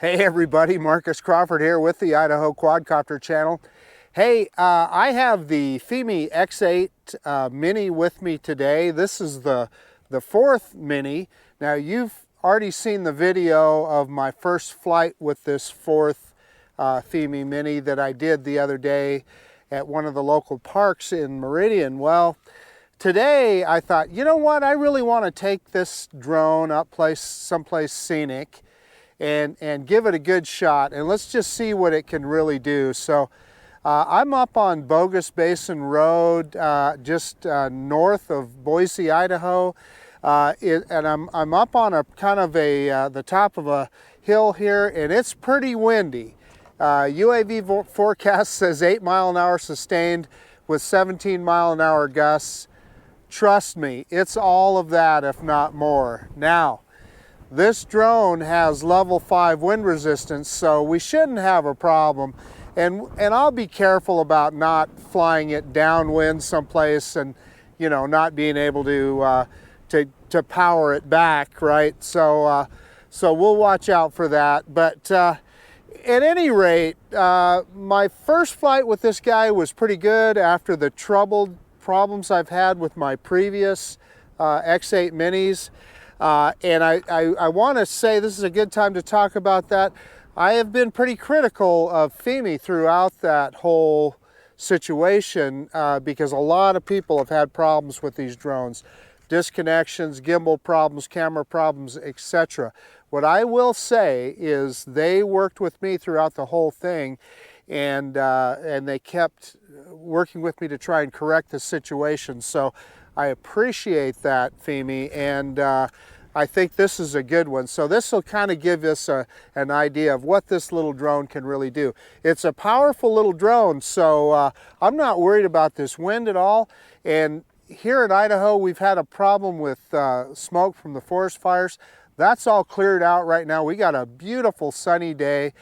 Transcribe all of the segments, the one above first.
Hey everybody, Marcus Crawford here with the Idaho Quadcopter channel. Hey, I have the Fimi X8 Mini with me today. This is the fourth Mini. Now you've already seen the video of my first flight with this fourth Fimi Mini that I did the other day at one of the local parks in Meridian. Well, today I thought, you know what, I really want to take this drone up someplace scenic and give it a good shot, and let's just see what it can really do. So I'm up on Bogus Basin Road, just north of Boise, Idaho, and I'm up on a kind of the top of a hill here, and it's pretty windy. UAV forecast says 8-mile-an-hour sustained with 17-mile-an-hour gusts. Trust me, it's all of that, if not more. Now, this drone has level 5 wind resistance, so we shouldn't have a problem. And I'll be careful about not flying it downwind someplace and, you know, not being able to power it back, right? So we'll watch out for that. But at any rate, my first flight with this guy was pretty good after the problems I've had with my previous X8 Minis. And I want to say this is a good time to talk about that. I have been pretty critical of Fimi throughout that whole situation because a lot of people have had problems with these drones. Disconnections, gimbal problems, camera problems, etc. What I will say is they worked with me throughout the whole thing, and they kept working with me to try and correct the situation. So I appreciate that, Fimi, and I think this is a good one. So this will kind of give us an idea of what this little drone can really do. It's a powerful little drone, so I'm not worried about this wind at all. And here in Idaho, we've had a problem with smoke from the forest fires. That's all cleared out right now. We got a beautiful sunny day.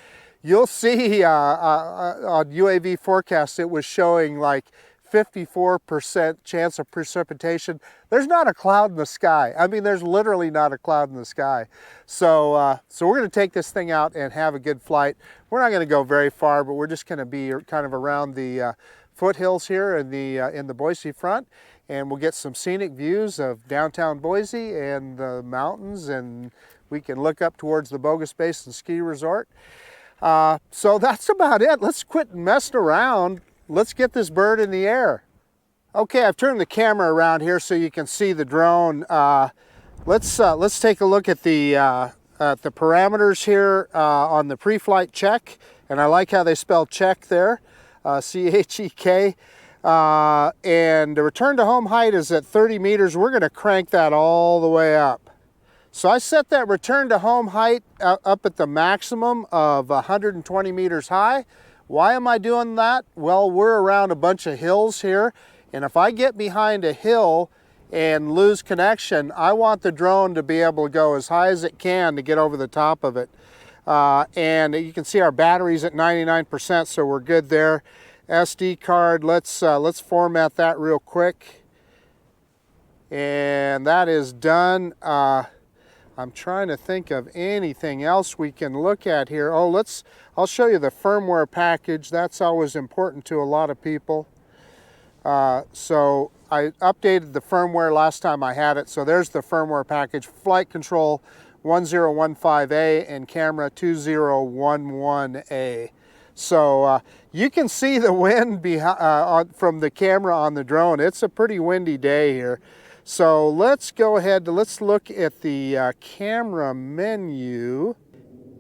You'll see on UAV forecast, it was showing like 54% chance of precipitation. There's not a cloud in the sky. I mean, there's literally not a cloud in the sky. So we're going to take this thing out and have a good flight. We're not going to go very far, but we're just going to be kind of around the foothills here in the Boise front, and we'll get some scenic views of downtown Boise and the mountains, and we can look up towards the Bogus Basin Ski Resort. So that's about it. Let's quit messing around. Let's get this bird in the air. Okay, I've turned the camera around here so you can see the drone. Let's take a look at the parameters here on the pre-flight check, and I like how they spell check there, C-H-E-K. And the return to home height is at 30 meters. We're going to crank that all the way up. So I set that return to home height up at the maximum of 120 meters high. Why am I doing that? Well, we're around a bunch of hills here, and if I get behind a hill and lose connection, I want the drone to be able to go as high as it can to get over the top of it. And you can see our battery's at 99%, so we're good there. SD card, let's format that real quick. And that is done. I'm trying to think of anything else we can look at here. Oh, I'll show you the firmware package. That's always important to a lot of people. So I updated the firmware last time I had it. So there's the firmware package. Flight control 1015A and camera 2011A. So you can see the wind from the camera on the drone. It's a pretty windy day here. So let's go ahead, let's look at the camera menu.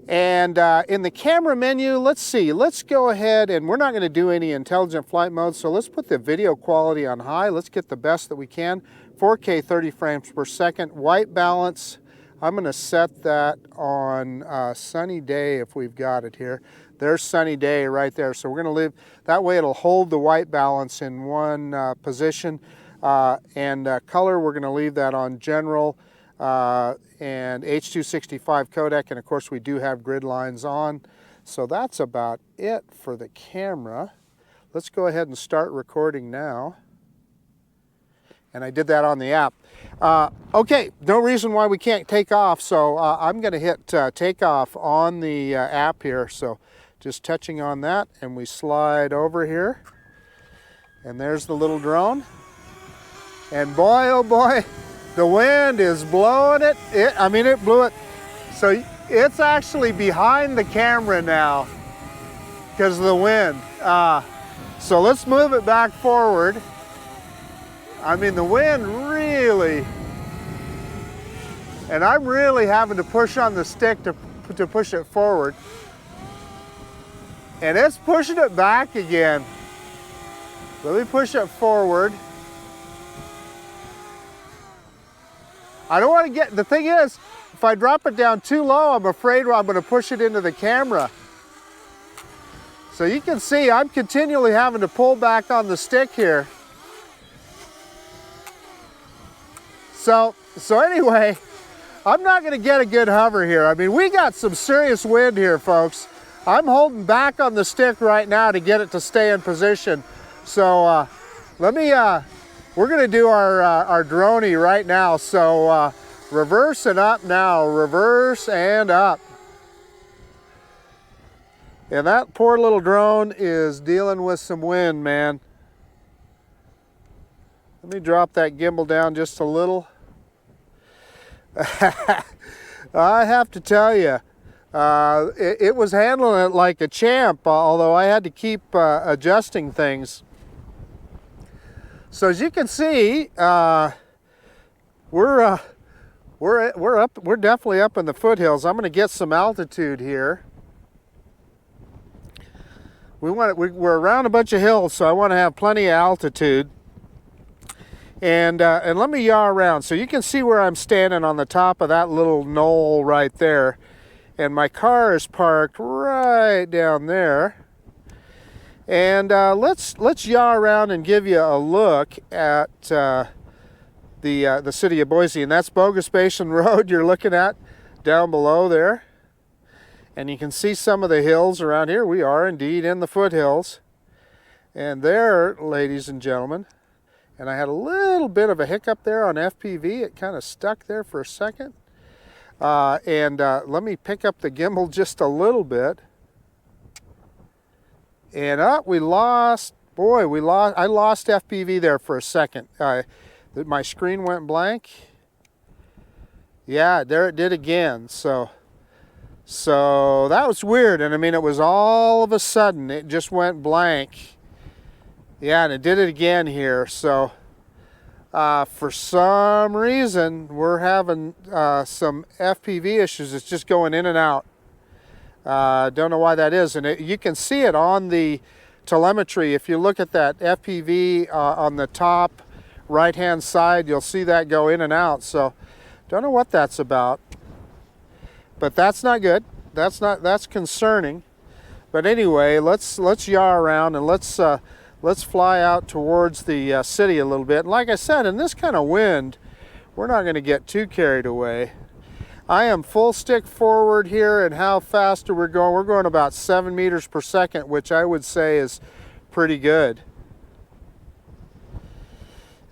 And in the camera menu, let's go ahead, and we're not going to do any intelligent flight mode, so let's put the video quality on high. Let's get the best that we can. 4K 30 frames per second. White balance, I'm going to set that on sunny day if we've got it here. There's sunny day right there. So we're going to leave, that way it'll hold the white balance in one position. And color, we're going to leave that on general, and H.265 codec, and of course we do have grid lines on. So that's about it for the camera. Let's go ahead and start recording now. and I did that on the app. Okay, no reason why we can't take off, so I'm going to hit takeoff on the app here. So just touching on that, and we slide over here, and there's the little drone. And boy, oh boy, the wind is blowing it. I mean, it blew it. So it's actually behind the camera now because of the wind. So let's move it back forward. I mean, the wind really, and I'm really having to push on the stick to push it forward. And it's pushing it back again. Let me push it forward. I don't want to get, the thing is, if I drop it down too low, I'm afraid I'm going to push it into the camera. So you can see I'm continually having to pull back on the stick here. So anyway, I'm not going to get a good hover here. I mean, we got some serious wind here, folks. I'm holding back on the stick right now to get it to stay in position. So we're going to do our droney right now. So reverse and up now, reverse and up. And that poor little drone is dealing with some wind, man. Let me drop that gimbal down just a little. I have to tell you, it was handling it like a champ, although I had to keep adjusting things. So as you can see, we're definitely up in the foothills. I'm going to get some altitude here. We're around a bunch of hills, so I want to have plenty of altitude. And let me yaw around. So you can see where I'm standing on the top of that little knoll right there. And my car is parked right down there. And let's yaw around and give you a look at the city of Boise. And that's Bogus Basin Road you're looking at down below there. And you can see some of the hills around here. We are indeed in the foothills. And there, ladies and gentlemen, and I had a little bit of a hiccup there on FPV. It kind of stuck there for a second. Let me pick up the gimbal just a little bit. And I lost FPV there for a second. My screen went blank. Yeah, there it did again. So that was weird. And I mean, it was all of a sudden, it just went blank. Yeah, and it did it again here. So for some reason, we're having some FPV issues. It's just going in and out. Don't know why that is. And you can see it on the telemetry. If you look at that FPV on the top right-hand side, you'll see that go in and out. So don't know what that's about. But that's not good. That's concerning. But anyway, let's yaw around and let's fly out towards the city a little bit. And like I said, in this kind of wind, we're not going to get too carried away. I am full stick forward here, and how fast are we going? We're going about 7 meters per second, which I would say is pretty good.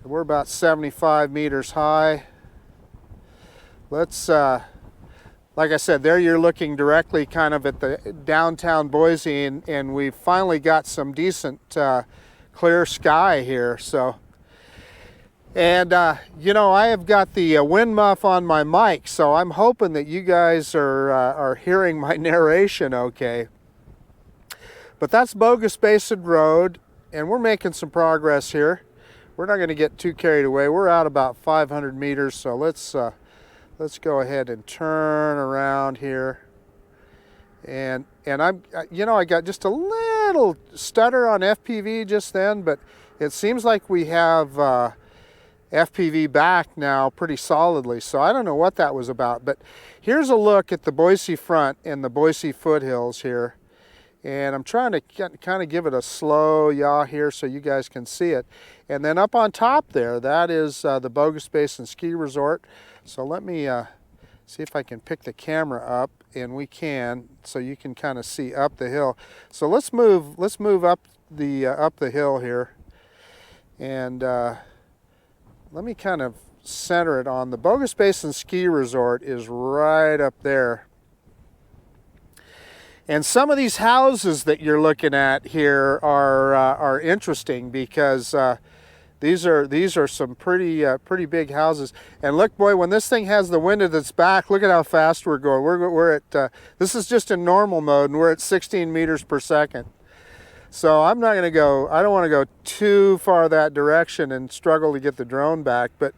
We're about 75 meters high. Let's, like I said, there you're looking directly kind of at the downtown Boise, and we've finally got some decent clear sky here. So, and you know, I have got the wind muff on my mic, so I'm hoping that you guys are hearing my narration okay. But that's Bogus Basin Road, and we're making some progress here. We're not going to get too carried away. We're out about 500 meters, so let's go ahead and turn around here. And you know, I got just a little stutter on FPV just then, but it seems like we have FPV back now pretty solidly. So I don't know what that was about, but here's a look at the Boise front and the Boise foothills here. And I'm trying to kind of give it a slow yaw here so you guys can see it. And then up on top there, that is the Bogus Basin Ski Resort. So let me see if I can pick the camera up, and we can, so you can kind of see up the hill. So let's move up the hill here, and let me kind of center it on the Bogus Basin Ski Resort is right up there. And some of these houses that you're looking at here are interesting because these are some pretty big houses. And look, boy, when this thing has the wind at its back, look at how fast we're going. We're at this is just in normal mode, and we're at 16 meters per second. So I'm not going to go. I don't want to go too far that direction and struggle to get the drone back. But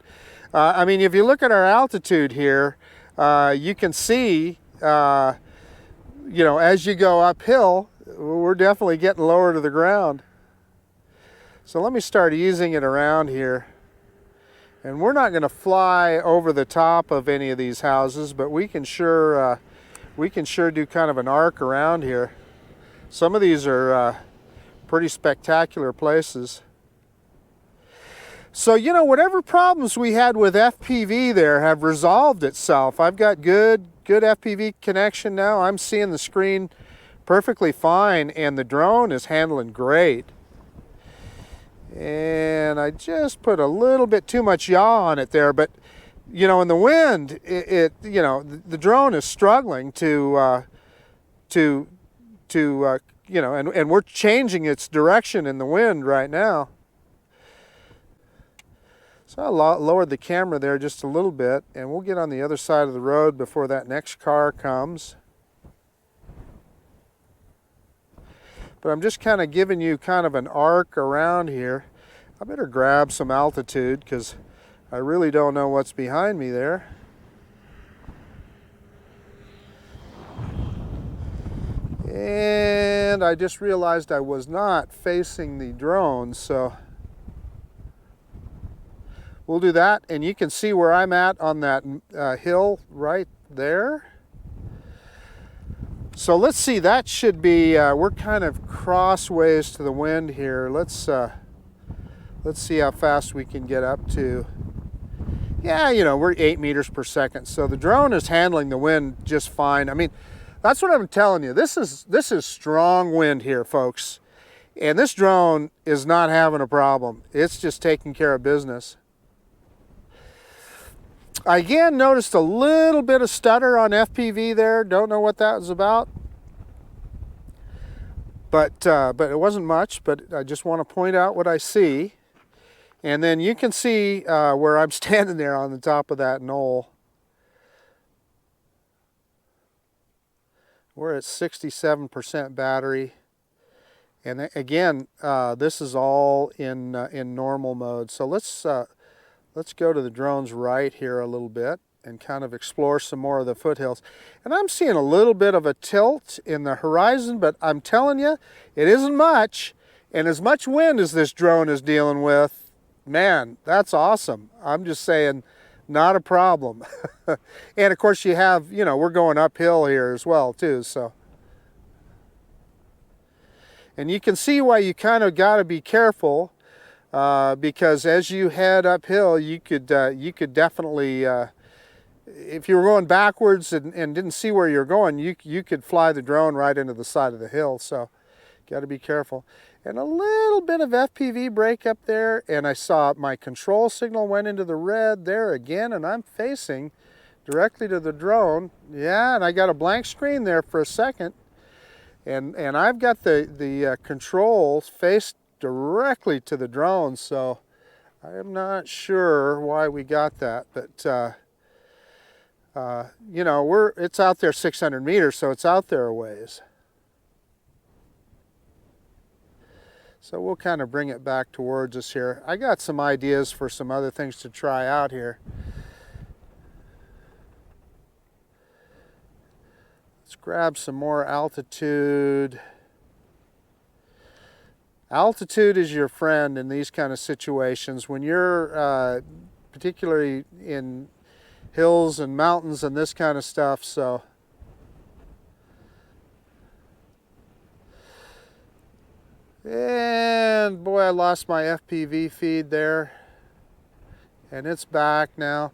I mean, if you look at our altitude here, you can see. You know, as you go uphill, we're definitely getting lower to the ground. So let me start easing it around here. And we're not going to fly over the top of any of these houses, but we can sure do kind of an arc around here. Some of these are pretty spectacular places. So, you know, whatever problems we had with FPV there have resolved itself. I've got good FPV connection now. I'm seeing the screen perfectly fine, and the drone is handling great. And I just put a little bit too much yaw on it there, but you know, in the wind, you know, the drone is struggling to you know, and we're changing its direction in the wind right now. So I lowered the camera there just a little bit, and we'll get on the other side of the road before that next car comes. But I'm just kind of giving you kind of an arc around here. I better grab some altitude because I really don't know what's behind me there. And I just realized I was not facing the drone, so we'll do that, and you can see where I'm at on that hill right there. So let's see, that should be, we're kind of crossways to the wind here. Let's see how fast we can get up to. Yeah, you know, we're 8 meters per second, so the drone is handling the wind just fine. I mean, that's what I'm telling you. This is strong wind here, folks. And this drone is not having a problem. It's just taking care of business. I again noticed a little bit of stutter on FPV there. Don't know what that was about. But it wasn't much, but I just want to point out what I see. And then you can see where I'm standing there on the top of that knoll. We're at 67% battery. And again, this is all in normal mode. So let's go to the drone's right here a little bit and kind of explore some more of the foothills. And I'm seeing a little bit of a tilt in the horizon, but I'm telling you, it isn't much. And as much wind as this drone is dealing with, man, that's awesome. I'm just saying, not a problem. And of course you have, you know, we're going uphill here as well too, so. And you can see why you kind of got to be careful. Because as you head uphill, you could definitely, if you were going backwards and didn't see where you're going, you could fly the drone right into the side of the hill. So, got to be careful. And a little bit of FPV break up there, and I saw my control signal went into the red there again, and I'm facing directly to the drone. Yeah, and I got a blank screen there for a second, and I've got the controls faced directly to the drone, so I'm not sure why we got that, but you know, it's out there 600 meters, so it's out there a ways. So we'll kind of bring it back towards us here. I got some ideas for some other things to try out here. Let's grab some more altitude. Altitude is your friend in these kind of situations. When you're particularly in hills and mountains and this kind of stuff, so. And boy, I lost my FPV feed there. And it's back now.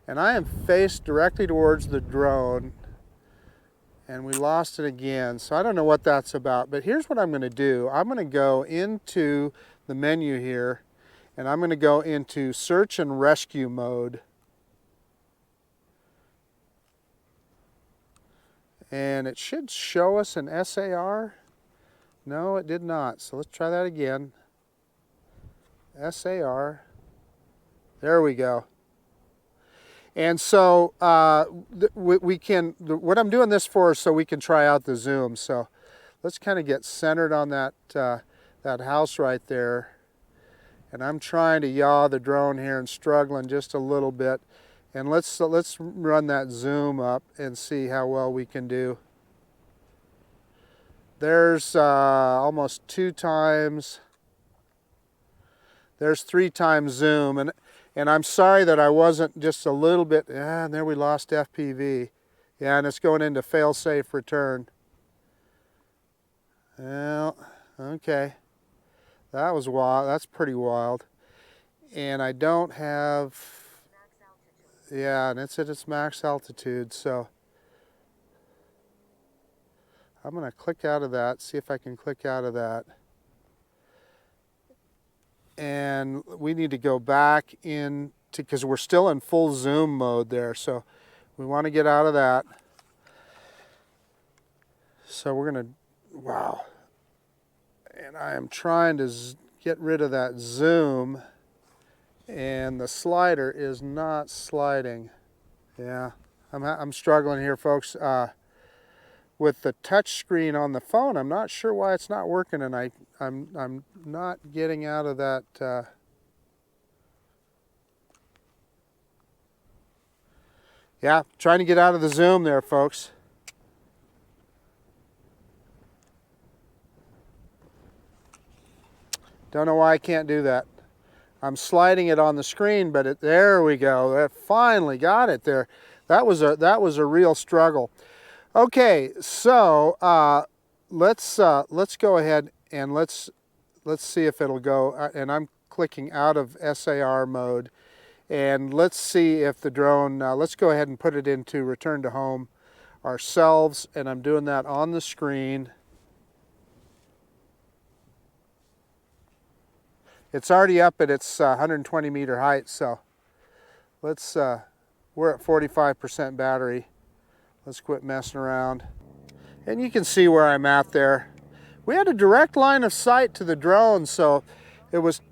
And I am faced directly towards the drone. And we lost it again. So I don't know what that's about. But here's what I'm going to do. I'm going to go into the menu here. And I'm going to go into search and rescue mode. And it should show us an SAR. No, it did not. So let's try that again. SAR. There we go. And so we can, what I'm doing this for is so we can try out the zoom. So let's kind of get centered on that, that house right there. And I'm trying to yaw the drone here and struggling just a little bit. And let's run that zoom up and see how well we can do. There's almost 2 times. There's 3 times zoom. And I'm sorry that I wasn't just a little bit, and there we lost FPV. Yeah, and it's going into fail-safe return. Well, okay. That was wild. That's pretty wild. And I don't have, yeah, and it's at its max altitude, so I'm going to click out of that, see if I can click out of that. And we need to go back in to, because we're still in full zoom mode there, so we want to get out of that. So we're going to, wow. And I am trying to get rid of that zoom, and the slider is not sliding. Yeah, I'm struggling here, folks. With the touch screen on the phone, I'm not sure why it's not working, and I'm not getting out of that. Yeah, trying to get out of the zoom there, folks. Don't know why I can't do that. I'm sliding it on the screen, but there we go. That finally got it there. That was a real struggle. Okay, so let's go ahead and let's see if it'll go. And I'm clicking out of SAR mode, and let's see if the drone. Let's go ahead and put it into return to home ourselves, and I'm doing that on the screen. It's already up at its 120 meter height, so let's, we're at 45% battery. Let's quit messing around. And you can see where I'm at there. We had a direct line of sight to the drone, so it was,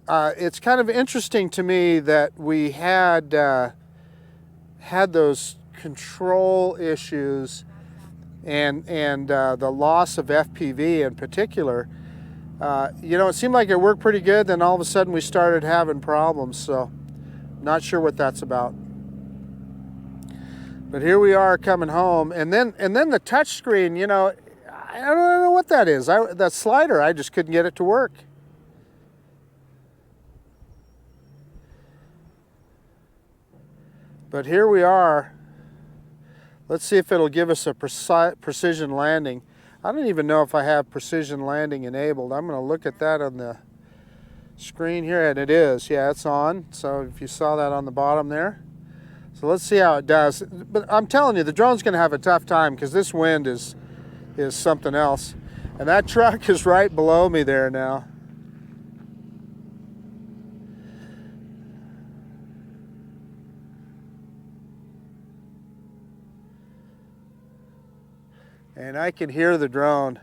it's kind of interesting to me that we had, had those control issues and the loss of FPV in particular. You know, it seemed like it worked pretty good, then all of a sudden we started having problems, so not sure what that's about. But here we are coming home, and then the touch screen, you know, I don't know what that is. That slider, I just couldn't get it to work. But here we are. Let's see if it'll give us a precision landing. I don't even know if I have precision landing enabled. I'm going to look at that on the screen here, and it is. Yeah, it's on. So if you saw that on the bottom there. So let's see how it does. But I'm telling you, the drone's going to have a tough time because this wind is something else. And that truck is right below me there now. And I can hear the drone.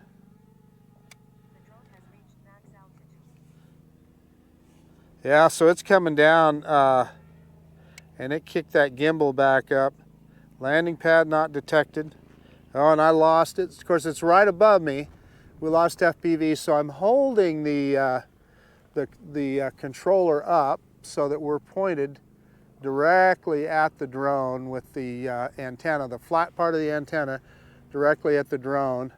Yeah, so it's coming down, and it kicked that gimbal back up. Landing pad not detected. Oh, and I lost it. Of course, it's right above me. We lost FPV, so I'm holding the controller up so that we're pointed directly at the drone with the antenna, the flat part of the antenna, directly at the drone.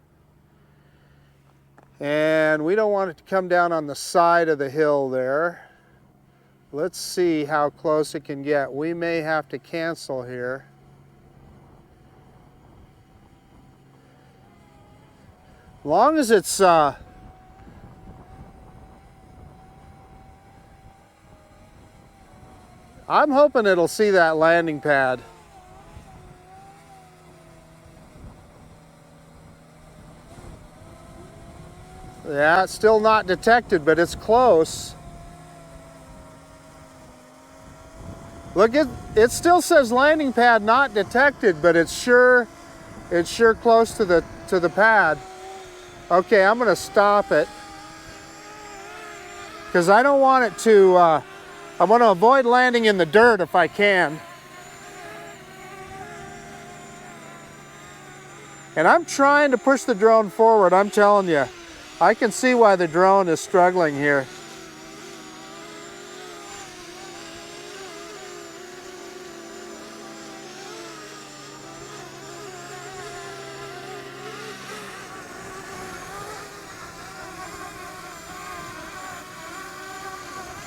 And we don't want it to come down on the side of the hill there. Let's see how close it can get. We may have to cancel here. Long as it's I'm hoping it'll see that landing pad. Yeah, it's still not detected, but it's close. Look, it still says landing pad not detected, but it's sure close to the pad. Okay, I'm gonna stop it because I don't want it to, I want to avoid landing in the dirt if I can. And I'm trying to push the drone forward, I'm telling you. I can see why the drone is struggling here.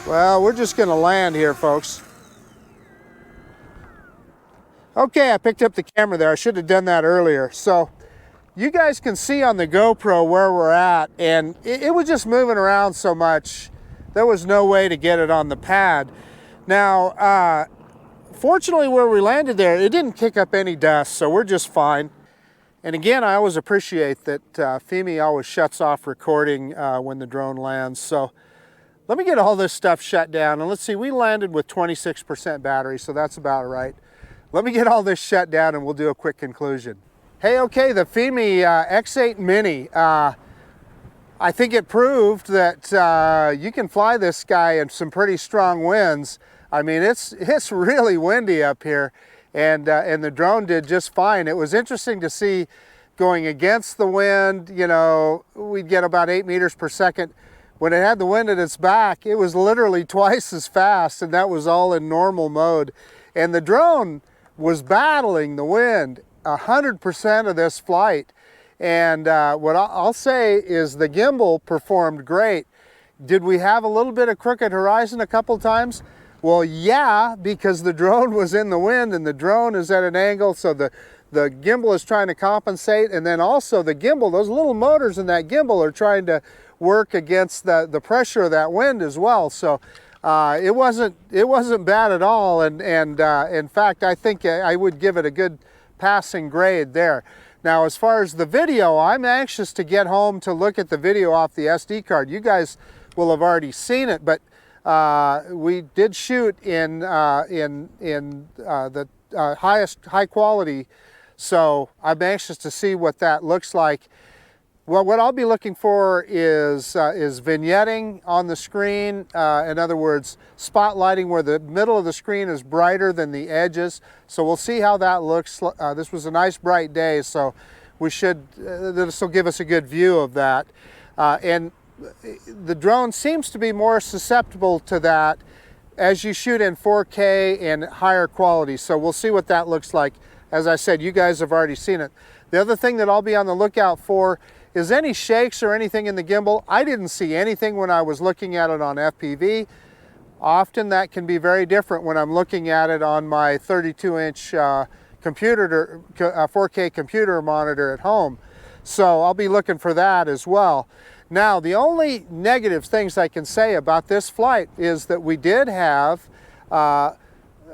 Well, we're just gonna land here, folks. Okay, I picked up the camera there. I should have done that earlier. So you guys can see on the GoPro where we're at, and it was just moving around so much. There was no way to get it on the pad. Now, fortunately where we landed there, it didn't kick up any dust, so we're just fine. And again, I always appreciate that Fimi always shuts off recording when the drone lands. So let me get all this stuff shut down, and let's see, we landed with 26% battery, so that's about right. Let me get all this shut down and we'll do a quick conclusion. Hey, okay, the Fimi X8 Mini. I think it proved that you can fly this guy in some pretty strong winds. I mean, it's really windy up here, and the drone did just fine. It was interesting to see going against the wind, you know, we'd get about 8 meters per second. When it had the wind at its back, it was literally twice as fast, and that was all in normal mode. And the drone was battling the wind 100% of this flight. And what I'll say is the gimbal performed great. Did we have a little bit of crooked horizon a couple times? Well, yeah, because the drone was in the wind and the drone is at an angle, so the gimbal is trying to compensate, and then also the gimbal, those little motors in that gimbal are trying to work against the pressure of that wind as well. So it wasn't bad at all, and in fact, I think I would give it a good passing grade there. Now, as far as the video, I'm anxious to get home to look at the video off the SD card. You guys will have already seen it, but we did shoot in the high quality, so I'm anxious to see what that looks like. Well, what I'll be looking for is vignetting on the screen. In other words, spotlighting where the middle of the screen is brighter than the edges. So we'll see how that looks. This was a nice bright day, so we should, this will give us a good view of that. And the drone seems to be more susceptible to that as you shoot in 4K and higher quality. So we'll see what that looks like. As I said, you guys have already seen it. The other thing that I'll be on the lookout for is any shakes or anything in the gimbal. I didn't see anything when I was looking at it on FPV. Often that can be very different when I'm looking at it on my 32-inch 4K computer monitor at home. So I'll be looking for that as well. Now, the only negative things I can say about this flight is that we did have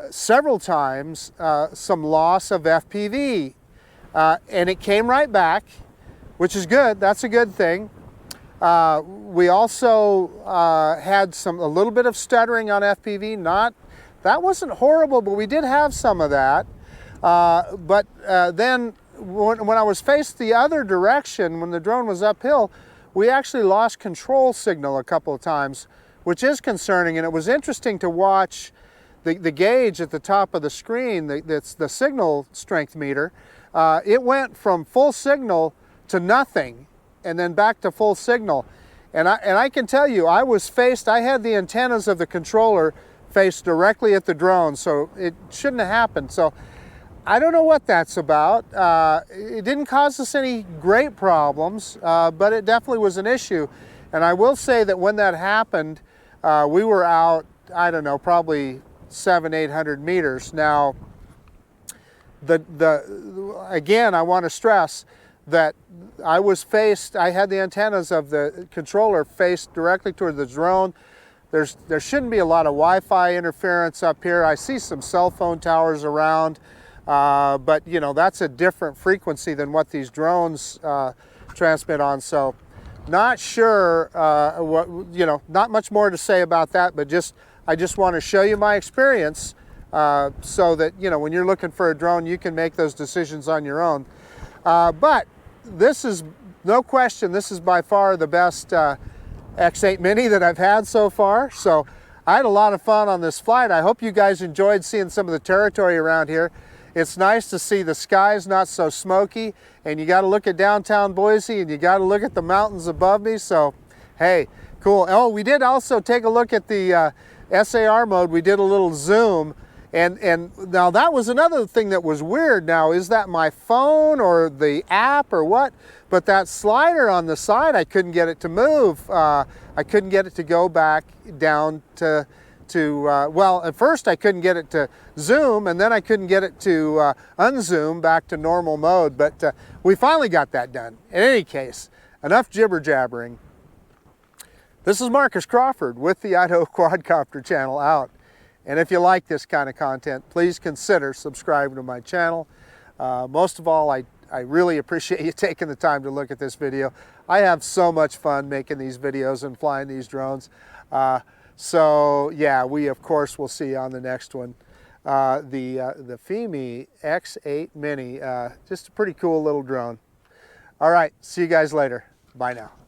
several times some loss of FPV, and it came right back, which is good. That's a good thing. We also had a little bit of stuttering on FPV. That wasn't horrible, but we did have some of that. But then when I was faced the other direction, when the drone was uphill, we actually lost control signal a couple of times, which is concerning. And it was interesting to watch the gauge at the top of the screen, that's the signal strength meter. It went from full signal to nothing, and then back to full signal. And I can tell you, I had the antennas of the controller faced directly at the drone, so it shouldn't have happened. So I don't know what that's about. It didn't cause us any great problems, but it definitely was an issue. And I will say that when that happened, we were out, I don't know, probably 700-800 meters. Now, again, I want to stress that I had the antennas of the controller faced directly toward the drone. There shouldn't be a lot of Wi-Fi interference up here. I see some cell phone towers around, but you know, that's a different frequency than what these drones transmit on. So not sure, not much more to say about that, but I just want to show you my experience so that, you know, when you're looking for a drone, you can make those decisions on your own. But this is, no question, this is by far the best X8 Mini that I've had so far. So I had a lot of fun on this flight. I hope you guys enjoyed seeing some of the territory around here. It's nice to see the skies not so smoky, and you got to look at downtown Boise, and you got to look at the mountains above me. So, hey, cool. Oh, we did also take a look at the SAR mode. We did a little zoom, and now that was another thing that was weird. Now, is that my phone or the app or what? But that slider on the side, I couldn't get it to move. I couldn't get it to go back down to well, at first I couldn't get it to zoom, and then I couldn't get it to unzoom back to normal mode, but we finally got that done. In any case, enough jibber jabbering. This is Marcus Crawford with the Idaho Quadcopter channel out. And if you like this kind of content, please consider subscribing to my channel. Most of all, I really appreciate you taking the time to look at this video. I have so much fun making these videos and flying these drones. So yeah, we of course will see you on the next one. The Fimi X8 Mini, just a pretty cool little drone. All right, see you guys later. Bye now.